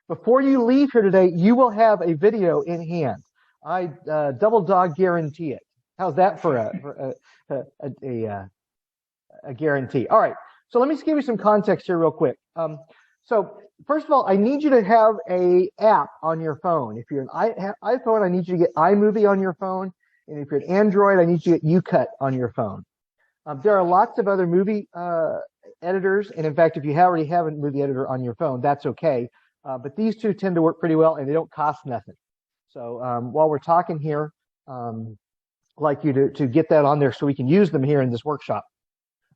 before you leave here today, you will have a video in hand. I double dog guarantee it. How's that for a guarantee? All right. So let me just give you some context here real quick. So first of all, I need you to have a app on your phone. If you're an iPhone, I need you to get iMovie on your phone. And if you're an Android, I need you to get UCut on your phone. There are lots of other movie editors. And in fact, if you already have a movie editor on your phone, that's okay. But these two tend to work pretty well, and they don't cost nothing. So while we're talking here, I'd like you to get that on there so we can use them here in this workshop.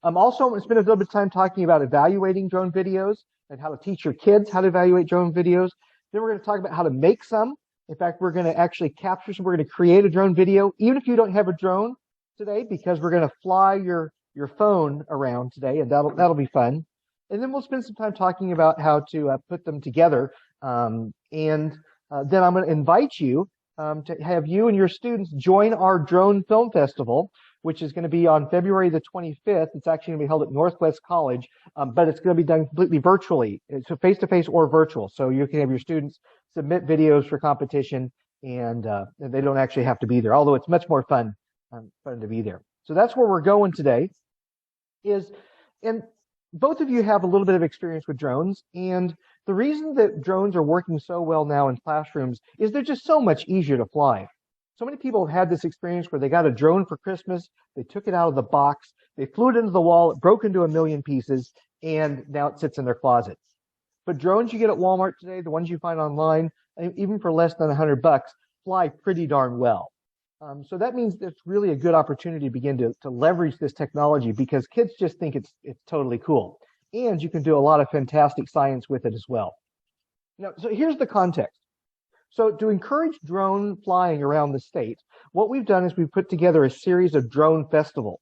Also, I'm going to spend a little bit of time talking about evaluating drone videos and how to teach your kids how to evaluate drone videos. Then we're going to talk about how to make some. In fact, we're going to actually capture some. We're going to create a drone video, even if you don't have a drone today, because we're going to fly your phone around today, and that'll be fun. And then we'll spend some time talking about how to put them together. Then I'm going to invite you to have you and your students join our drone film festival, which is going to be on February the 25th. It's actually going to be held at Northwest College, but it's going to be done completely virtually, so face-to-face or virtual. So you can have your students submit videos for competition, and they don't actually have to be there, although it's much more fun to be there. So that's where we're going today. And both of you have a little bit of experience with drones, and the reason that drones are working so well now in classrooms is they're just so much easier to fly. So many people have had this experience where they got a drone for Christmas, they took it out of the box, they flew it into the wall, it broke into a million pieces, and now it sits in their closet. But drones you get at Walmart today, the ones you find online, even for less than $100, fly pretty darn well. So that means it's really a good opportunity to begin to leverage this technology, because kids just think it's totally cool. And you can do a lot of fantastic science with it as well. Now, so here's the context. So to encourage drone flying around the state, what we've done is we've put together a series of drone festivals.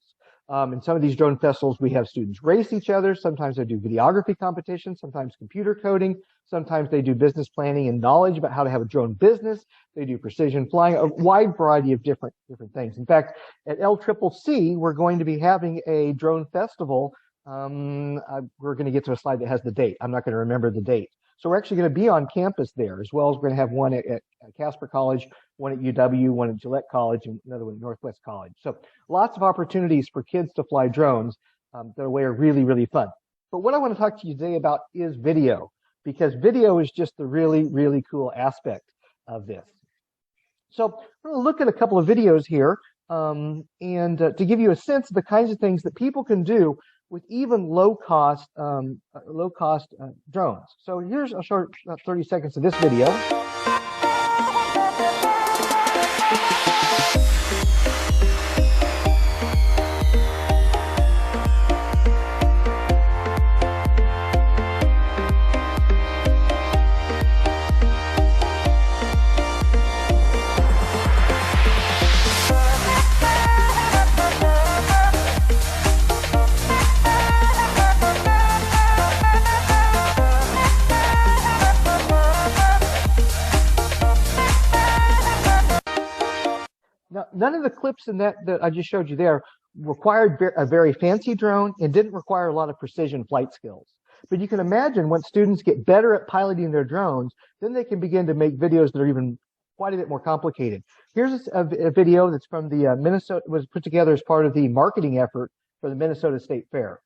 In some of these drone festivals, we have students race each other. Sometimes they do videography competitions, sometimes computer coding. Sometimes they do business planning and knowledge about how to have a drone business. They do precision flying, a wide variety of different things. In fact, at LCCC, we're going to be having a drone festival. We're going to get to a slide that has the date. I'm not going to remember the date. So we're actually going to be on campus there, as well as we're going to have one at Casper College, one at UW, one at Gillette College, and another one at Northwest College. So lots of opportunities for kids to fly drones that are really, really fun. But what I want to talk to you today about is video, because video is just the really, really cool aspect of this. So we're going to look at a couple of videos here and to give you a sense of the kinds of things that people can do with even low-cost drones. So here's a short 30 seconds of this video. Now, none of the clips in that I just showed you there required a very fancy drone and didn't require a lot of precision flight skills. But you can imagine once students get better at piloting their drones, then they can begin to make videos that are even quite a bit more complicated. Here's a video that's from the Minnesota, was put together as part of the marketing effort for the Minnesota State Fair.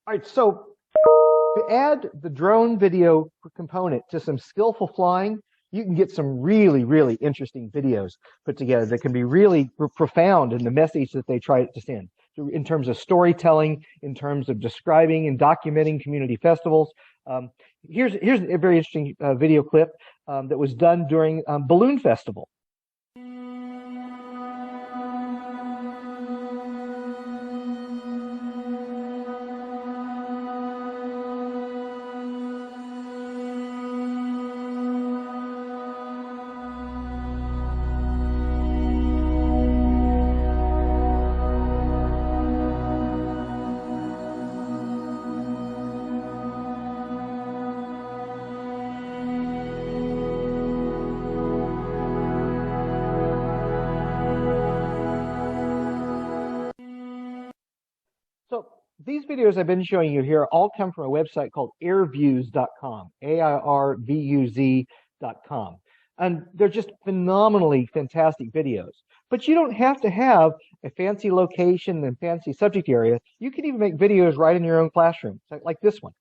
All right, so to add the drone video component to some skillful flying, you can get some really, really interesting videos put together that can be really profound in the message that they try to send, in terms of storytelling, in terms of describing and documenting community festivals. Um, here's a very interesting video clip that was done during Balloon Festival. So these videos I've been showing you here all come from a website called airviews.com, AIRVUZ.com. And they're just phenomenally fantastic videos. But you don't have to have a fancy location and fancy subject area. You can even make videos right in your own classroom, like this one.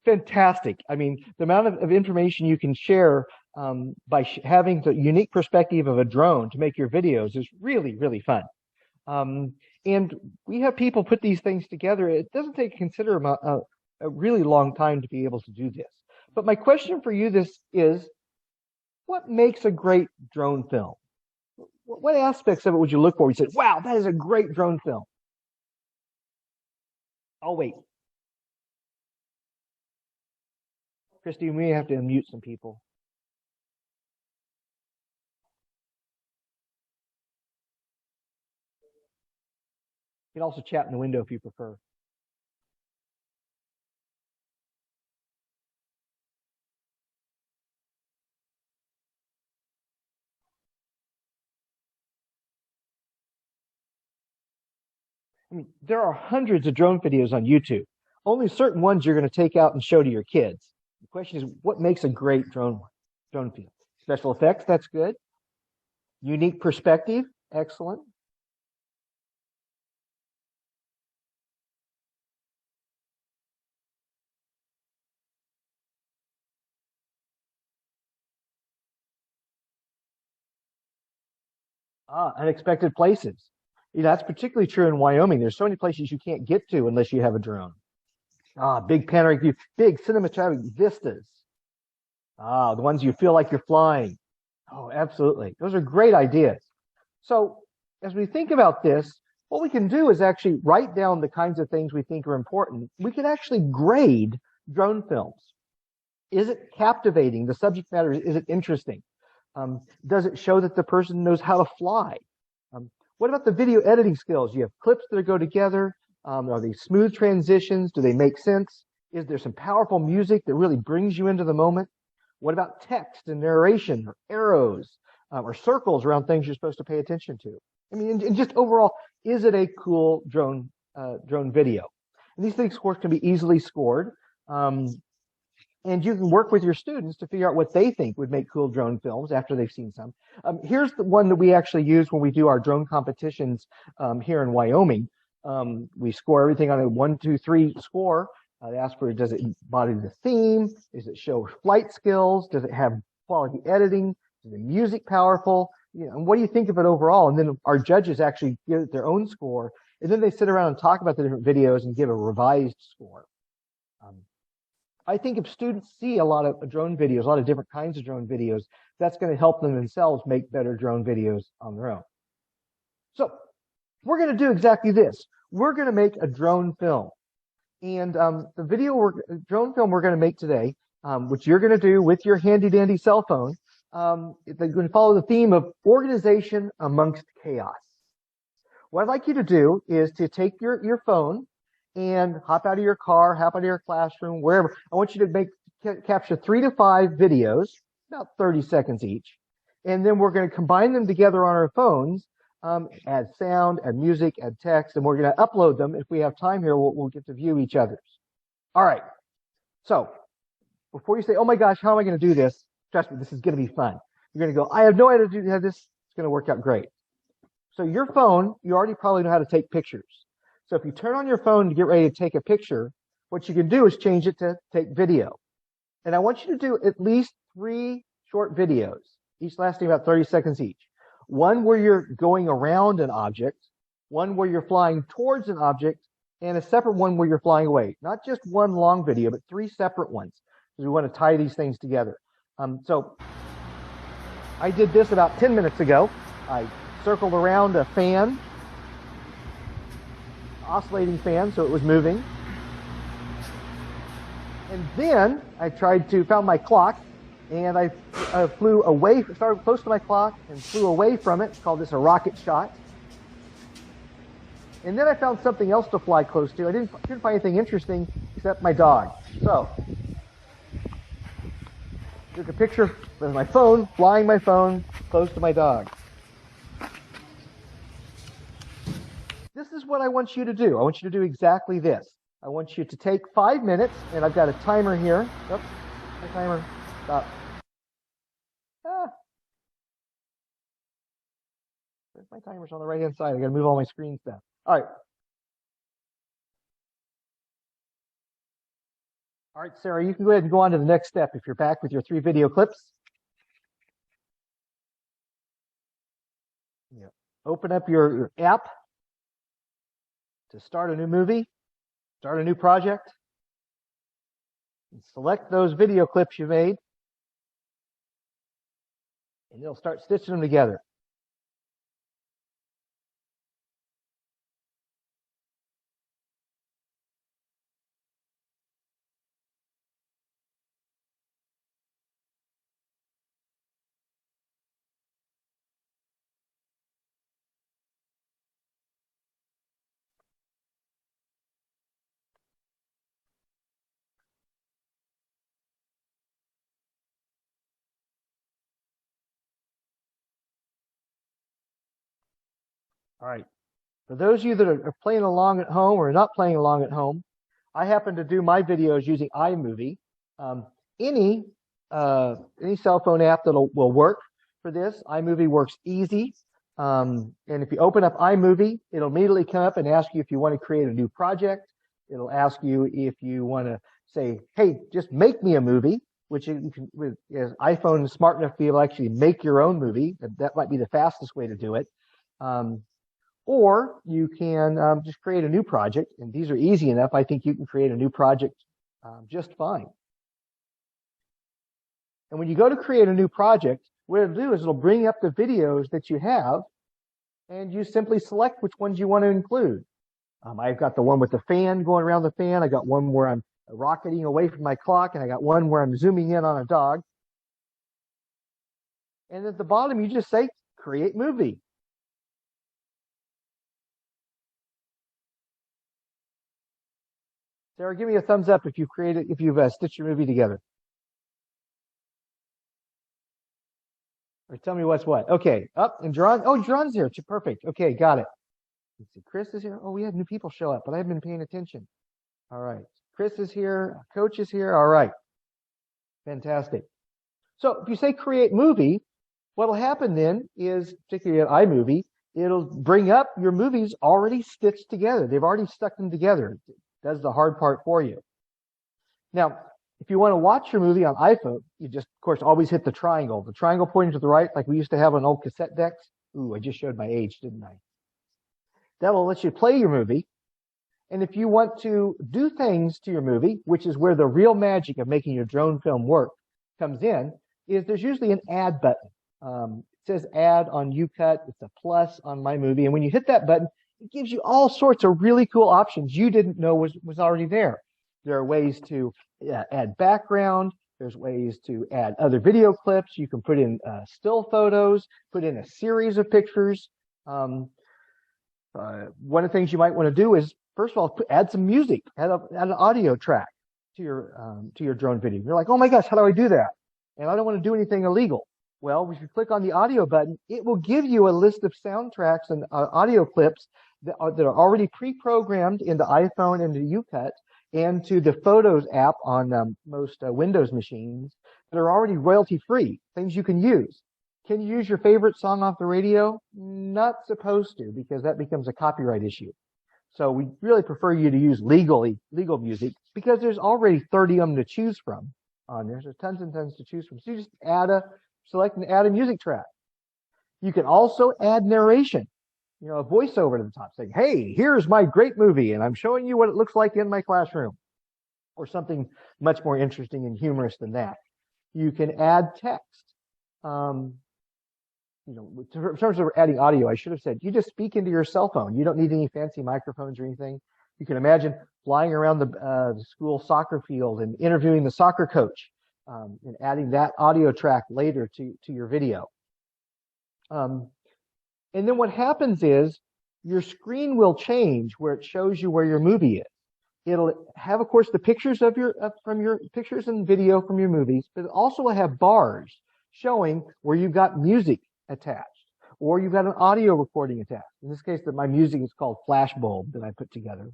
Fantastic. I mean, the amount of information you can share by having the unique perspective of a drone to make your videos is really, really fun. And we have people put these things together. It doesn't take a really long time to be able to do this. But my question for you is, what makes a great drone film? What aspects of it would you look for? You said, wow, that is a great drone film. I'll wait. Christine, we may have to unmute some people. You can also chat in the window if you prefer. I mean, there are hundreds of drone videos on YouTube. Only certain ones you're going to take out and show to your kids. The question is, what makes a great drone film? Special effects, that's good. Unique perspective, excellent. Unexpected places. That's particularly true in Wyoming. There's so many places you can't get to unless you have a drone. Big panoramic view, big cinematographic vistas. The ones you feel like you're flying. Oh, absolutely. Those are great ideas. So as we think about this, what we can do is actually write down the kinds of things we think are important. We can actually grade drone films. Is it captivating? The subject matter, is it interesting? Does it show that the person knows how to fly? What about the video editing skills? You have clips that go together. Are they smooth transitions? Do they make sense? Is there some powerful music that really brings you into the moment? What about text and narration, or arrows, or circles around things you're supposed to pay attention to? I mean, and just overall, is it a cool drone video? And these things, of course, can be easily scored. And you can work with your students to figure out what they think would make cool drone films after they've seen some. Here's the one that we actually use when we do our drone competitions here in Wyoming. We score everything on a 1, 2, 3 score. They ask for, does it embody the theme? Does it show flight skills? Does it have quality editing? Is the music powerful? And what do you think of it overall? And then our judges actually give it their own score. And then they sit around and talk about the different videos and give a revised score. I think if students see a lot of drone videos, a lot of different kinds of drone videos, that's going to help them themselves make better drone videos on their own. So we're going to do exactly this. We're going to make a drone film. And the drone film we're going to make today, which you're going to do with your handy dandy cell phone, they're going to follow the theme of organization amongst chaos. What I'd like you to do is to take your phone and hop out of your car, hop out of your classroom, wherever. I want you to capture 3 to 5 videos, about 30 seconds each. And then we're going to combine them together on our phones, add sound, add music, add text, and we're going to upload them. If we have time here, we'll get to view each other's. All right. So before you say, oh my gosh, how am I going to do this? Trust me, this is going to be fun. You're going to go, I have no idea how to do this. It's going to work out great. So your phone, you already probably know how to take pictures. So if you turn on your phone to get ready to take a picture, what you can do is change it to take video. And I want you to do at least 3 short videos, each lasting about 30 seconds each. One where you're going around an object, one where you're flying towards an object, and a separate one where you're flying away. Not just one long video, but 3 separate ones, because we want to tie these things together. So I did this about 10 minutes ago. I circled around a fan, oscillating fan, so it was moving. And then I found my clock, and I flew away, started close to my clock and flew away from it. Called this a rocket shot. And then I found something else to fly close to. I didn't find anything interesting except my dog. So, took a picture with my phone, flying my phone close to my dog. This is what I want you to do. I want you to do exactly this. I want you to take 5 minutes, and I've got a timer here. Oops, my timer, stop. My timer's on the right-hand side. I got to move all my screen stuff. All right. All right, Sarah, you can go ahead and go on to the next step if you're back with your 3 video clips. Yeah. Open up your app to start a new movie, start a new project, and select those video clips you made, and it'll start stitching them together. All right. For those of you that are playing along at home or not playing along at home, I happen to do my videos using iMovie. Any cell phone app that will work for this. iMovie works easy. And if you open up iMovie, it'll immediately come up and ask you if you want to create a new project. It'll ask you if you want to say, hey, just make me a movie, which you can, with iPhone is smart enough to be able to actually make your own movie. That might be the fastest way to do it. Or you can just create a new project, and these are easy enough. I think you can create a new project just fine. And when you go to create a new project, what it'll do is it'll bring up the videos that you have, and you simply select which ones you want to include. I've got the one with the fan going around the fan. I got one where I'm rocketing away from my clock, and I got one where I'm zooming in on a dog. And at the bottom, you just say, create movie. Sarah, give me a thumbs up if you've stitched your movie together. Or tell me what's what. Okay, up and John. Oh, John's here. Perfect. Okay, got it. Let's see. Chris is here. Oh, we had new people show up, but I haven't been paying attention. All right. Chris is here. Coach is here. All right. Fantastic. So if you say create movie, what'll happen then is, particularly at iMovie, it'll bring up your movies already stitched together. They've already stuck them together. It does the hard part for you. Now, if you want to watch your movie on iPhone, you just, of course, always hit the triangle. The triangle pointing to the right, like we used to have on old cassette decks. Ooh, I just showed my age, didn't I? That will let you play your movie. And if you want to do things to your movie, which is where the real magic of making your drone film work comes in, is there's usually an add button. It says add on UCut. It's a plus on my movie. And when you hit that button, it gives you all sorts of really cool options you didn't know was already there. There are ways to add background. There's ways to add other video clips. You can put in still photos, put in a series of pictures. One of the things you might want to do is, first of all, add some music, add an audio track to your drone video. You're like, oh my gosh, how do I do that? And I don't want to do anything illegal. Well, if you click on the audio button, it will give you a list of soundtracks and audio clips that are already pre-programmed into iPhone and to UCut and to the Photos app on most Windows machines that are already royalty-free, things you can use. Can you use your favorite song off the radio? Not supposed to, because that becomes a copyright issue. So we really prefer you to use legal music, because there's already 30 of them to choose from on there. There's tons and tons to choose from. So you just select and add a music track. You can also add narration, a voiceover to the top saying, hey, here's my great movie, and I'm showing you what it looks like in my classroom, or something much more interesting and humorous than that. You can add text. In terms of adding audio, I should have said, you just speak into your cell phone. You don't need any fancy microphones or anything. You can imagine flying around the school soccer field and interviewing the soccer coach, and adding that audio track later to your video. And then what happens is your screen will change where it shows you where your movie is. It'll have, of course, the pictures from your pictures and video from your movies, but it also will have bars showing where you've got music attached, or you've got an audio recording attached. In this case, my music is called Flashbulb that I put together.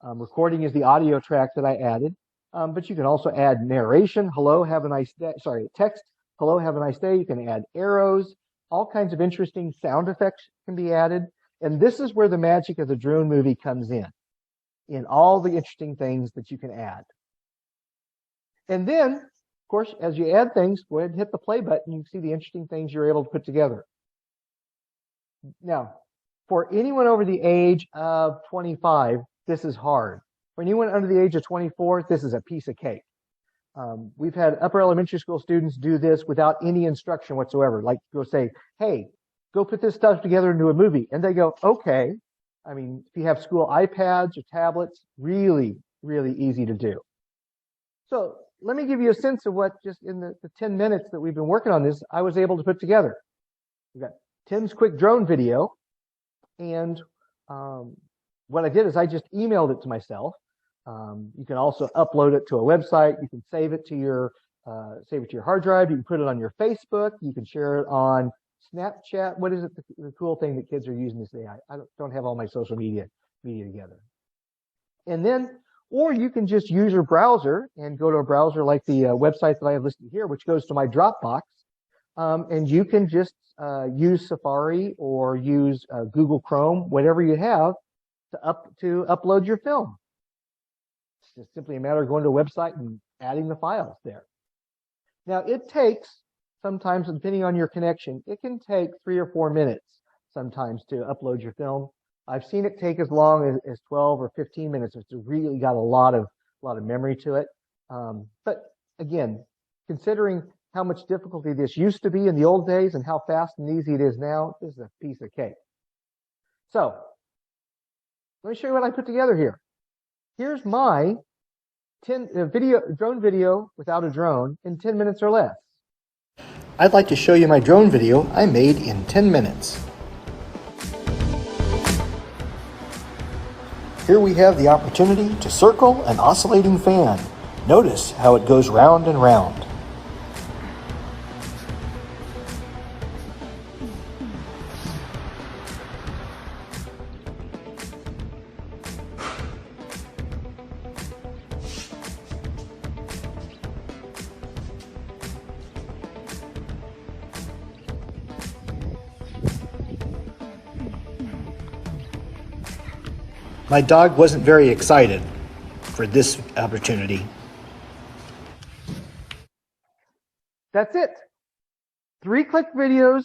Recording is the audio track that I added, but you can also add narration. Hello, have a nice day. Sorry, text. Hello, have a nice day. You can add arrows. All kinds of interesting sound effects can be added, and this is where the magic of the drone movie comes in all the interesting things that you can add. And then, of course, as you add things, go ahead and hit the play button. You can see the interesting things you're able to put together. Now, for anyone over the age of 25, this is hard. For anyone under the age of 24, this is a piece of cake. We've had upper elementary school students do this without any instruction whatsoever. Like, go say, hey, go put this stuff together into a movie. And they go, okay. I mean, if you have school iPads or tablets, really, really easy to do. So let me give you a sense of what, just in the 10 minutes that we've been working on this, I was able to put together. We've got Tim's quick drone video. And what I did is I just emailed it to myself. You can also upload it to a website. You can save it to your hard drive. You can put it on your Facebook. You can share it on Snapchat. What is it, the cool thing that kids are using this day? I don't have all my social media together. And then, or you can just use your browser and go to a browser like the website that I have listed here, which goes to my Dropbox. And you can just use Safari or use Google Chrome, whatever you have, to upload your film. It's just simply a matter of going to a website and adding the files there. Now, it takes, sometimes, depending on your connection, it can take 3 or 4 minutes sometimes to upload your film. I've seen it take as long as 12 or 15 minutes if it's really got a lot of memory to it. But again, considering how much difficulty this used to be in the old days and how fast and easy it is now, this is a piece of cake. So let me show you what I put together here. Here's my drone video without a drone in 10 minutes or less. I'd like to show you my drone video I made in 10 minutes. Here we have the opportunity to circle an oscillating fan. Notice how it goes round and round. My dog wasn't very excited for this opportunity. That's it. 3-click videos,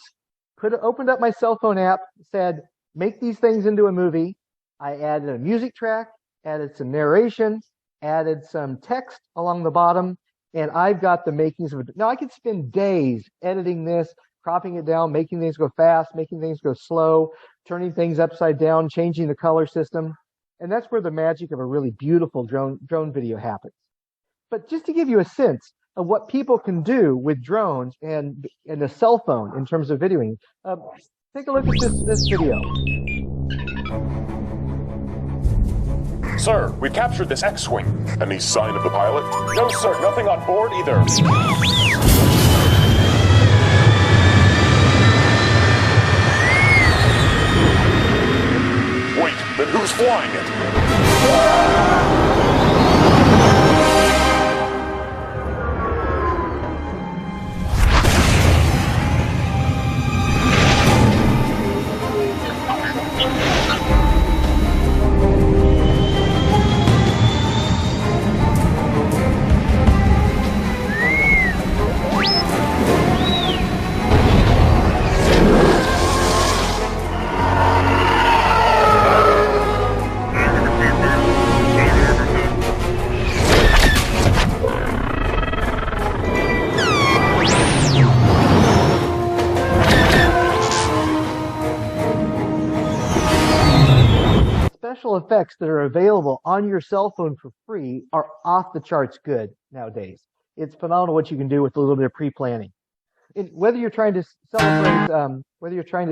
opened up my cell phone app, said, make these things into a movie. I added a music track, added some narration, added some text along the bottom, and I've got the makings of it. Now, I could spend days editing this, cropping it down, making things go fast, making things go slow, turning things upside down, changing the color system. And that's where the magic of a really beautiful drone video happens. But just to give you a sense of what people can do with drones and a cell phone in terms of videoing, take a look at this video. Sir, we've captured this X-Wing. Any sign of the pilot? No, sir, nothing on board either. Wait, then who's flying it? Special effects that are available on your cell phone for free are off the charts good nowadays. It's phenomenal what you can do with a little bit of pre-planning. Whether you're trying to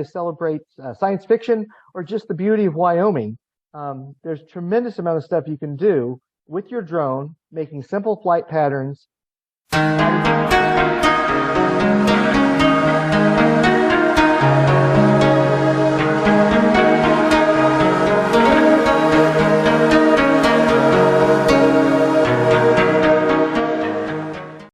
celebrate science fiction or just the beauty of Wyoming, there's a tremendous amount of stuff you can do with your drone, making simple flight patterns.